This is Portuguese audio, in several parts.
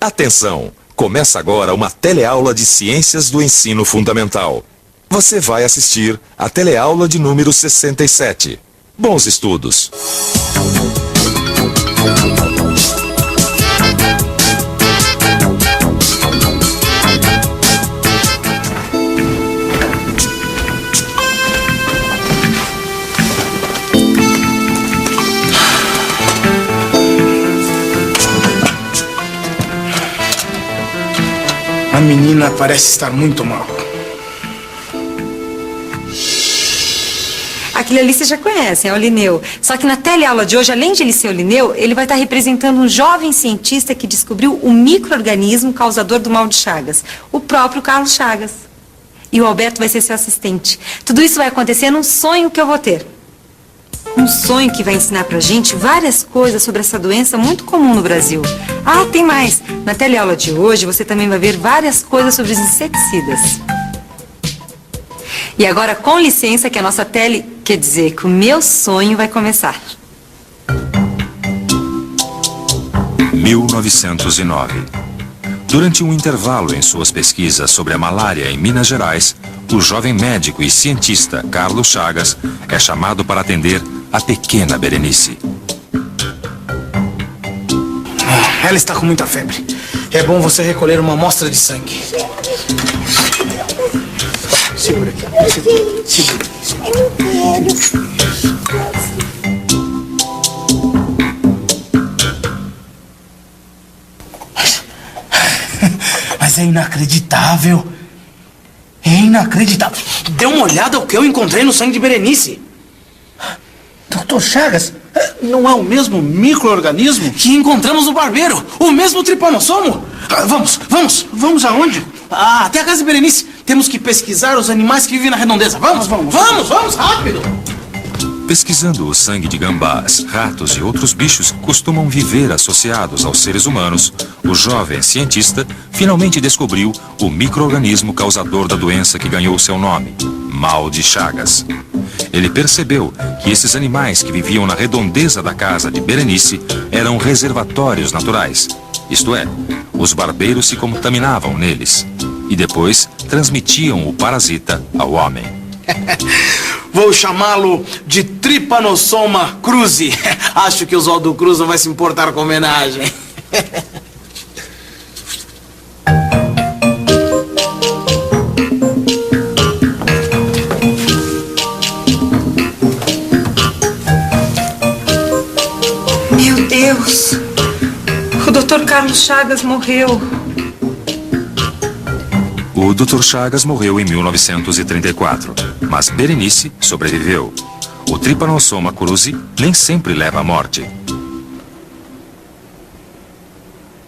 Atenção! Começa agora uma teleaula de Ciências do Ensino Fundamental. Você vai assistir a teleaula de número 67. Bons estudos! A menina parece estar muito mal. Aquele ali vocês já conhecem, é o Linneu. Só que na teleaula de hoje, além de ele ser o Linneu, ele vai estar representando um jovem cientista que descobriu o micro-organismo causador do mal de Chagas, o próprio Carlos Chagas. E o Alberto vai ser seu assistente. Tudo isso vai acontecer num sonho que eu vou ter. Um sonho que vai ensinar pra gente várias coisas sobre essa doença muito comum no Brasil. Ah, tem mais. Na teleaula de hoje você também vai ver várias coisas sobre os inseticidas. E agora, com licença, que a nossa quer dizer que o meu sonho vai começar. 1909. Durante um intervalo em suas pesquisas sobre a malária em Minas Gerais, o jovem médico e cientista Carlos Chagas é chamado para atender a pequena Berenice. Ela está com muita febre. É bom você recolher uma amostra de sangue. Segura aqui. Segura. Eu não quero. Mas é inacreditável. É inacreditável. Dê uma olhada ao que eu encontrei no sangue de Berenice. Dr. Chagas, não é o mesmo micro-organismo que encontramos no barbeiro? O mesmo tripanossomo? Vamos aonde? Até a casa de Berenice. Temos que pesquisar os animais que vivem na redondeza. Vamos, rápido! Pesquisando o sangue de gambás, ratos e outros bichos que costumam viver associados aos seres humanos, o jovem cientista finalmente descobriu o micro-organismo causador da doença que ganhou seu nome, mal de Chagas. Ele percebeu que esses animais que viviam na redondeza da casa de Berenice eram reservatórios naturais. Isto é, os barbeiros se contaminavam neles e depois transmitiam o parasita ao homem. Vou chamá-lo de Trypanosoma cruzi. Acho que o Oswaldo Cruz não vai se importar com a homenagem. Meu Deus! O Dr. Carlos Chagas morreu. O Dr. Chagas morreu em 1934, mas Berenice sobreviveu. O Trypanosoma cruzi nem sempre leva à morte.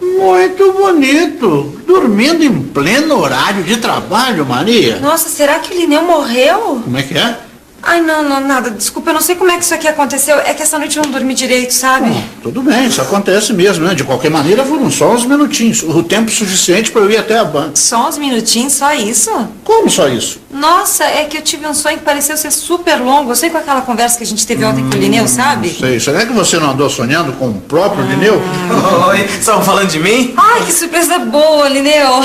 Muito bonito. Dormindo em pleno horário de trabalho, Maria. Nossa, será que o Linneu morreu? Como é que é? Ai, não, nada. Desculpa, eu não sei como é que isso aqui aconteceu. É que essa noite eu não dormi direito, sabe? Tudo bem, isso acontece mesmo, né? De qualquer maneira, foram só uns minutinhos. O tempo suficiente para eu ir até a banca. Só uns minutinhos, só isso? Como só isso? Nossa, é que eu tive um sonho que pareceu ser super longo. Eu sei com aquela conversa que a gente teve ontem com o Linneu, sabe? Não sei. Será que você não andou sonhando com o próprio Linneu? Oi, estavam falando de mim? Ai, que surpresa boa, Linneu.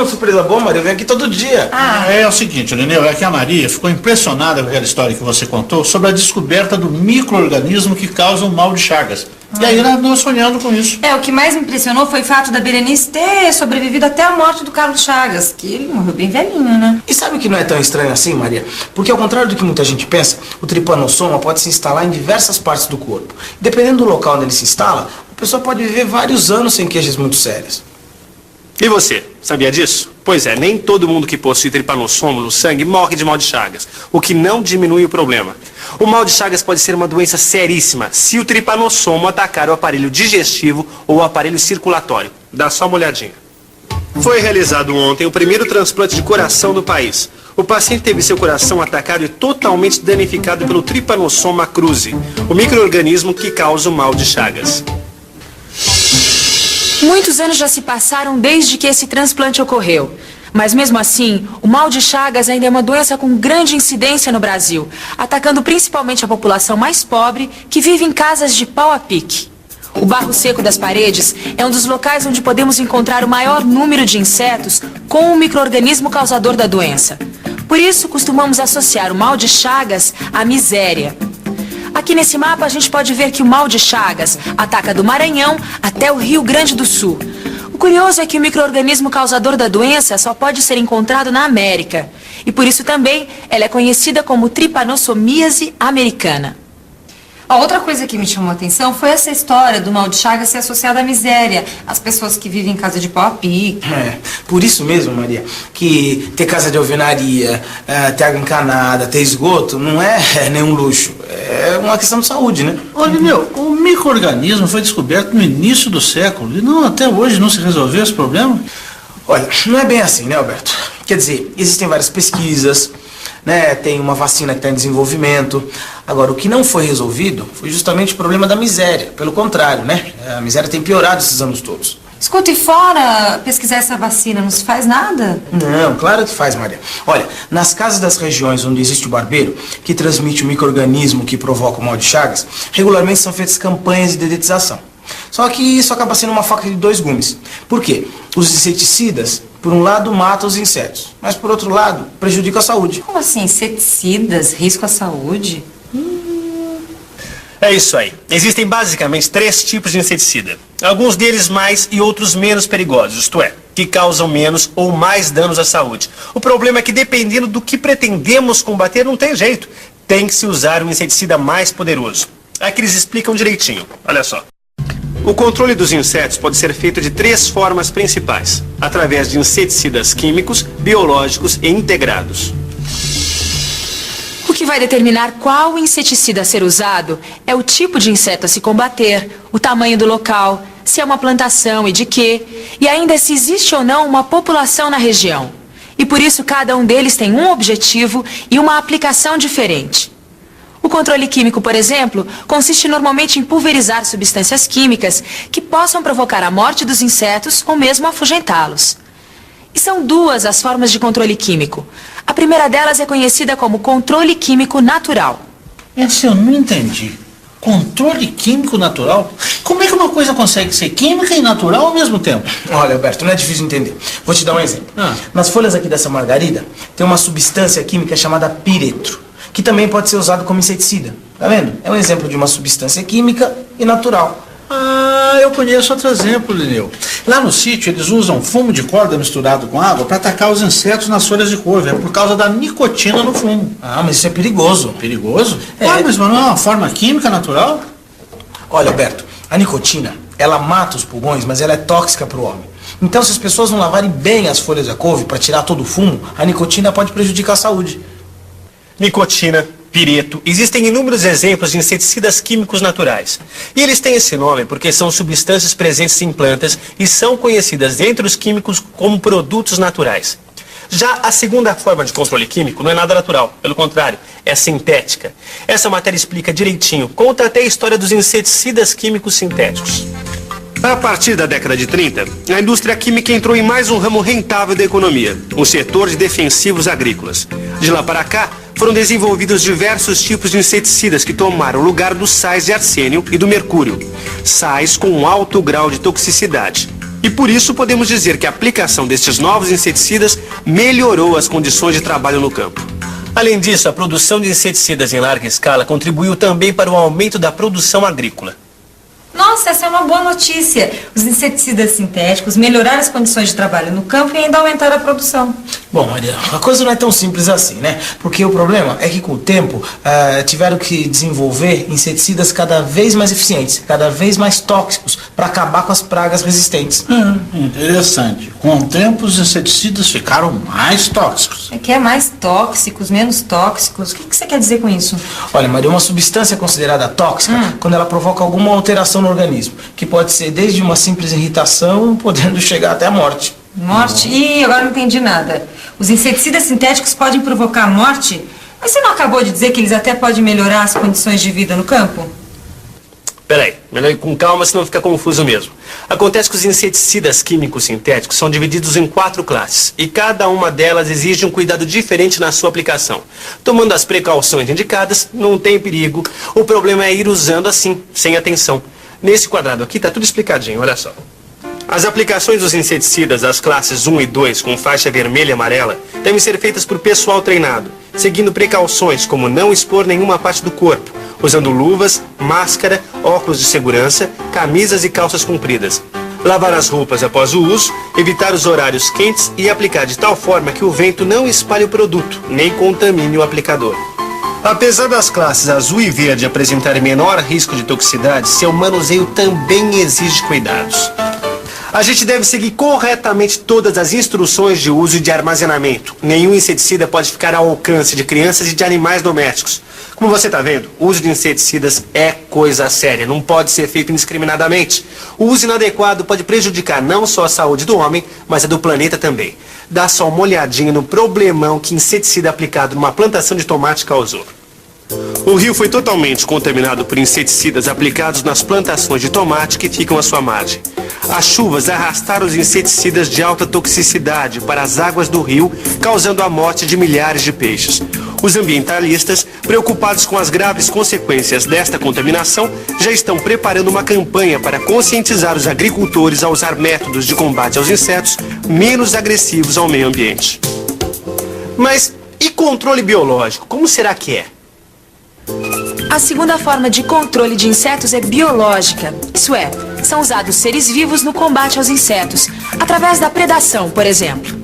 Surpresa boa, Maria. Eu venho aqui todo dia. É o seguinte, Linneu, é que a Maria ficou impressionada com aquela história que você contou sobre a descoberta do micro-organismo que causa o mal de Chagas. E aí ela andou sonhando com isso. O que mais me impressionou foi o fato da Berenice ter sobrevivido até a morte do Carlos Chagas, que ele morreu bem velhinho, né? E sabe o que não é tão estranho assim, Maria? Porque ao contrário do que muita gente pensa, o Trypanosoma pode se instalar em diversas partes do corpo. Dependendo do local onde ele se instala, a pessoa pode viver vários anos sem queixas muito sérias. E você, sabia disso? Pois é, nem todo mundo que possui Trypanosoma no sangue morre de mal de Chagas, o que não diminui o problema. O mal de Chagas pode ser uma doença seríssima se o Trypanosoma atacar o aparelho digestivo ou o aparelho circulatório. Dá só uma olhadinha. Foi realizado ontem o primeiro transplante de coração do país. O paciente teve seu coração atacado e totalmente danificado pelo Trypanosoma cruzi, o micro-organismo que causa o mal de Chagas. Muitos anos já se passaram desde que esse transplante ocorreu. Mas mesmo assim, o mal de Chagas ainda é uma doença com grande incidência no Brasil, atacando principalmente a população mais pobre que vive em casas de pau a pique. O barro seco das paredes é um dos locais onde podemos encontrar o maior número de insetos com o micro-organismo causador da doença. Por isso, costumamos associar o mal de Chagas à miséria. Aqui nesse mapa a gente pode ver que o mal de Chagas ataca do Maranhão até o Rio Grande do Sul. O curioso é que o micro-organismo causador da doença só pode ser encontrado na América. E por isso também ela é conhecida como tripanossomíase americana. A outra coisa que me chamou a atenção foi essa história do mal de Chagas ser associado à miséria. As pessoas que vivem em casa de pau a pique. Por isso mesmo, Maria, que ter casa de alvenaria, ter água encanada, ter esgoto, não é nenhum luxo. É uma questão de saúde, né? Olha, o micro-organismo foi descoberto no início do século e até hoje não se resolveu esse problema. Olha, não é bem assim, né, Alberto? Quer dizer, existem várias pesquisas, né? Tem uma vacina que está em desenvolvimento. Agora, o que não foi resolvido foi justamente o problema da miséria. Pelo contrário, né? A miséria tem piorado esses anos todos. Escuta, e fora pesquisar essa vacina, não se faz nada? Não, claro que faz, Maria. Olha, nas casas das regiões onde existe o barbeiro, que transmite o micro-organismo que provoca o mal de Chagas, regularmente são feitas campanhas de dedetização. Só que isso acaba sendo uma faca de dois gumes. Por quê? Os inseticidas, por um lado, matam os insetos, mas por outro lado, prejudicam a saúde. Como assim, inseticidas, risco à saúde? É isso aí. Existem basicamente 3 tipos de inseticida. Alguns deles mais e outros menos perigosos, isto é, que causam menos ou mais danos à saúde. O problema é que dependendo do que pretendemos combater, não tem jeito. Tem que se usar um inseticida mais poderoso. Aqui eles explicam direitinho. Olha só. O controle dos insetos pode ser feito de 3 formas principais, através de inseticidas químicos, biológicos e integrados. O que vai determinar qual inseticida a ser usado é o tipo de inseto a se combater, o tamanho do local, se é uma plantação e de quê, e ainda se existe ou não uma população na região. E por isso cada um deles tem um objetivo e uma aplicação diferente. O controle químico, por exemplo, consiste normalmente em pulverizar substâncias químicas que possam provocar a morte dos insetos ou mesmo afugentá-los. E são 2 as formas de controle químico. A primeira delas é conhecida como controle químico natural. Essa eu não entendi. Controle químico natural? Como é que uma coisa consegue ser química e natural ao mesmo tempo? Olha, Alberto, não é difícil de entender. Vou te dar um exemplo. Nas folhas aqui dessa margarida, tem uma substância química chamada piretro, que também pode ser usado como inseticida. Tá vendo? É um exemplo de uma substância química e natural. Eu conheço outro exemplo, Lineu. Lá no sítio, eles usam fumo de corda misturado com água para atacar os insetos nas folhas de couve. É por causa da nicotina no fumo. Mas isso é perigoso. Perigoso? Mas não é uma forma química natural? Olha, Alberto, a nicotina, ela mata os pulmões, mas ela é tóxica para o homem. Então, se as pessoas não lavarem bem as folhas da couve para tirar todo o fumo, a nicotina pode prejudicar a saúde. Nicotina, pireto, existem inúmeros exemplos de inseticidas químicos naturais. E eles têm esse nome porque são substâncias presentes em plantas e são conhecidas entre os químicos como produtos naturais. Já a segunda forma de controle químico não é nada natural, pelo contrário, é sintética. Essa matéria explica direitinho, conta até a história dos inseticidas químicos sintéticos. A partir da década de 30, a indústria química entrou em mais um ramo rentável da economia, o setor de defensivos agrícolas. De lá para cá, foram desenvolvidos diversos tipos de inseticidas que tomaram o lugar dos sais de arsênio e do mercúrio, sais com um alto grau de toxicidade. E por isso podemos dizer que a aplicação destes novos inseticidas melhorou as condições de trabalho no campo. Além disso, a produção de inseticidas em larga escala contribuiu também para o aumento da produção agrícola. Nossa, essa é uma boa notícia. Os inseticidas sintéticos melhoraram as condições de trabalho no campo e ainda aumentaram a produção. Bom, Maria, a coisa não é tão simples assim, né? Porque o problema é que com o tempo tiveram que desenvolver inseticidas cada vez mais eficientes, cada vez mais tóxicos, para acabar com as pragas resistentes. Interessante. Com o tempo, os inseticidas ficaram mais tóxicos. É que é mais tóxicos, menos tóxicos. O que você quer dizer com isso? Olha, Maria, uma substância considerada tóxica quando ela provoca alguma alteração no organismo, que pode ser desde uma simples irritação, podendo chegar até a morte. Morte? Ih, agora não entendi nada. Os inseticidas sintéticos podem provocar morte? Mas você não acabou de dizer que eles até podem melhorar as condições de vida no campo? Peraí, melhor ir com calma, senão fica confuso mesmo. Acontece que os inseticidas químicos sintéticos são divididos em 4 classes, e cada uma delas exige um cuidado diferente na sua aplicação. Tomando as precauções indicadas, não tem perigo. O problema é ir usando assim, sem atenção. Nesse quadrado aqui tá tudo explicadinho, olha só. As aplicações dos inseticidas das classes 1 e 2 com faixa vermelha e amarela devem ser feitas por pessoal treinado, seguindo precauções como não expor nenhuma parte do corpo, usando luvas, máscara, óculos de segurança, camisas e calças compridas. Lavar as roupas após o uso, evitar os horários quentes e aplicar de tal forma que o vento não espalhe o produto, nem contamine o aplicador. Apesar das classes azul e verde apresentarem menor risco de toxicidade, seu manuseio também exige cuidados. A gente deve seguir corretamente todas as instruções de uso e de armazenamento. Nenhum inseticida pode ficar ao alcance de crianças e de animais domésticos. Como você está vendo, o uso de inseticidas é coisa séria, não pode ser feito indiscriminadamente. O uso inadequado pode prejudicar não só a saúde do homem, mas a do planeta também. Dá só uma olhadinha no problemão que inseticida aplicado numa plantação de tomate causou. O rio foi totalmente contaminado por inseticidas aplicados nas plantações de tomate que ficam à sua margem. As chuvas arrastaram os inseticidas de alta toxicidade para as águas do rio, causando a morte de milhares de peixes. Os ambientalistas, preocupados com as graves consequências desta contaminação, já estão preparando uma campanha para conscientizar os agricultores a usar métodos de combate aos insetos menos agressivos ao meio ambiente. Mas e controle biológico? Como será que é? A segunda forma de controle de insetos é biológica. Isso é, são usados seres vivos no combate aos insetos, através da predação, por exemplo.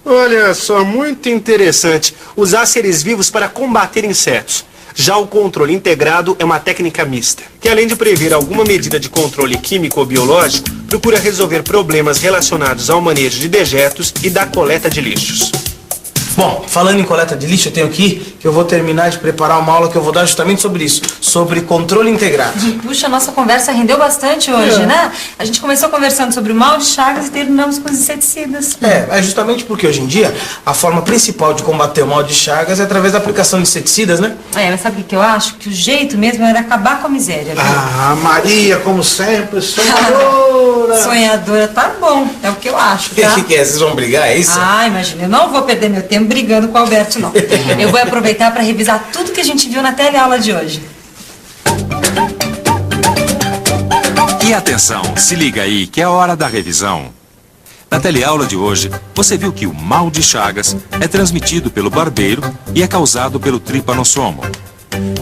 Olha só, muito interessante. Usar seres vivos para combater insetos. Já o controle integrado é uma técnica mista, que além de prever alguma medida de controle químico ou biológico, procura resolver problemas relacionados ao manejo de dejetos e da coleta de lixos. Bom, falando em coleta de lixo, eu tenho que ir, que eu vou terminar de preparar uma aula que eu vou dar justamente sobre isso, sobre controle integrado. Puxa, a nossa conversa rendeu bastante hoje, né? A gente começou conversando sobre o mal de Chagas e terminamos com os inseticidas. É justamente porque hoje em dia a forma principal de combater o mal de Chagas é através da aplicação de inseticidas, né? Mas sabe o que eu acho? Que o jeito mesmo era acabar com a miséria, viu? Ah, Maria, como sempre, sonhadora. Sonhadora, tá bom, é o que eu acho, tá? O que é? Vocês vão brigar, é isso? Imagina, eu não vou perder meu tempo brigando com o Alberto, não. Eu vou aproveitar para revisar tudo que a gente viu na teleaula de hoje. E atenção, se liga aí que é hora da revisão. Na teleaula de hoje, você viu que o mal de Chagas é transmitido pelo barbeiro e é causado pelo tripanossomo.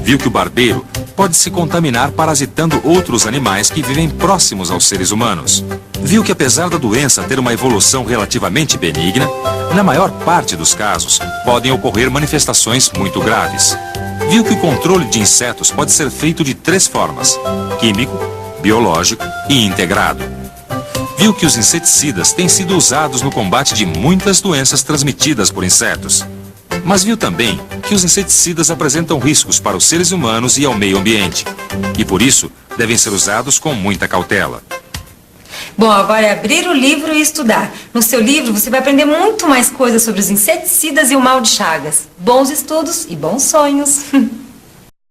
Viu que o barbeiro pode se contaminar parasitando outros animais que vivem próximos aos seres humanos. Viu que apesar da doença ter uma evolução relativamente benigna, na maior parte dos casos podem ocorrer manifestações muito graves. Viu que o controle de insetos pode ser feito de 3 formas: químico, biológico e integrado. Viu que os inseticidas têm sido usados no combate de muitas doenças transmitidas por insetos. Mas viu também que os inseticidas apresentam riscos para os seres humanos e ao meio ambiente, e por isso devem ser usados com muita cautela. Bom, agora é abrir o livro e estudar. No seu livro você vai aprender muito mais coisas sobre os inseticidas e o mal de Chagas. Bons estudos e bons sonhos.